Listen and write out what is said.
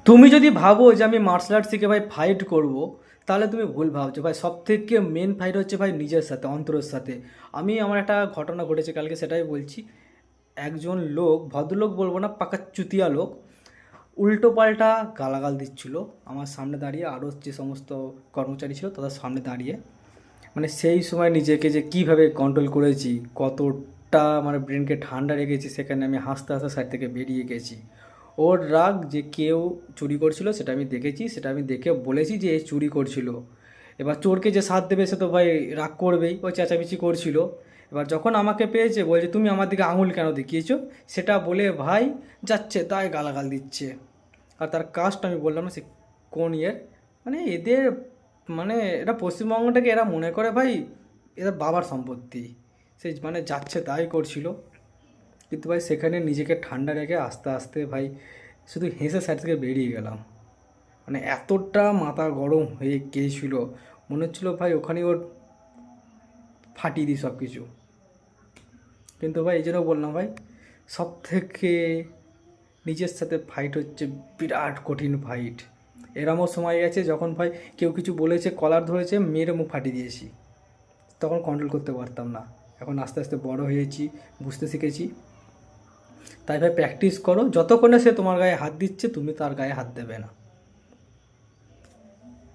তুমি যদি ভাবো যে আমি মার্শাল আর্ট শিখে ভাই ফাইট করব, তাহলে তুমি ভুল ভাবছো ভাই। সব থেকে মেন ফাইট হচ্ছে ভাই নিজের সাথে, অন্তরের সাথে। আমি আমার একটা ঘটনা ঘটেছে কালকে, সেটাই বলছি। একজন লোক, ভদ্রলোক বলবো না, পাকা চুতিয়া লোক, উল্টো পাল্টা গালাগাল দিচ্ছিল আমার সামনে দাঁড়িয়ে, আরও যে সমস্ত কর্মচারী ছিল তাদের সামনে দাঁড়িয়ে। মানে সেই সময় নিজেকে যে কীভাবে কন্ট্রোল করেছি, কতটা মানে ব্রেনকে ঠান্ডা রেখেছি, সেখানে আমি হাসতে হাসতে সাইড থেকে বেরিয়ে গেছি। ওর রাগ যে কেউ চুরি করছিল সেটা আমি দেখেছি, সেটা আমি দেখে বলেছি যে এ চুরি করছিল। এবার চোরকে যে সাথ দেবে সে তো ভাই রাগ করবেই, ও চেঁচামেচি করছিল। এবার যখন আমাকে পেয়েছে বলছে তুমি আমার দিকে আঙুল কেন দেখিয়েছো, সেটা বলে ভাই যাচ্ছে তাই গালাগাল দিচ্ছে। আর তার কাজটা আমি বললাম না সে কোন ইয়ের, মানে এদের, মানে এটা পশ্চিমবঙ্গটাকে এরা মনে করে ভাই এরা বাবার সম্পত্তি। সে মানে যাচ্ছে তাই করছিল। কিন্তু ভাই সেখানে নিজেকে ঠান্ডা রেখে আস্তে আস্তে ভাই শুধু হেসে সাইড থেকে বেরিয়ে গেলাম। মানে এতটা মাথা গরম হয়ে গিয়েছিল, মনে হচ্ছিলো ভাই ওখানেই ওর ফাটিয়ে দিই সব কিছু। কিন্তু ভাই এই জন্য বললাম ভাই, সব থেকে নিজের সাথে ফাইট হচ্ছে বিরাট কঠিন ফাইট। এরমও সময় গেছে যখন ভাই কেউ কিছু বলেছে, কলার ধরেছে, মেরে মুখ ফাটিয়ে দিয়েছি, তখন কন্ট্রোল করতে পারতাম না। এখন আস্তে আস্তে বড় হয়েছি, বুঝতে শিখেছি। তাই ভাই প্র্যাকটিস করো, যতক্ষণে সে তোমার গায়ে হাত দিচ্ছে তুমি তার গায়ে হাত দেবে না।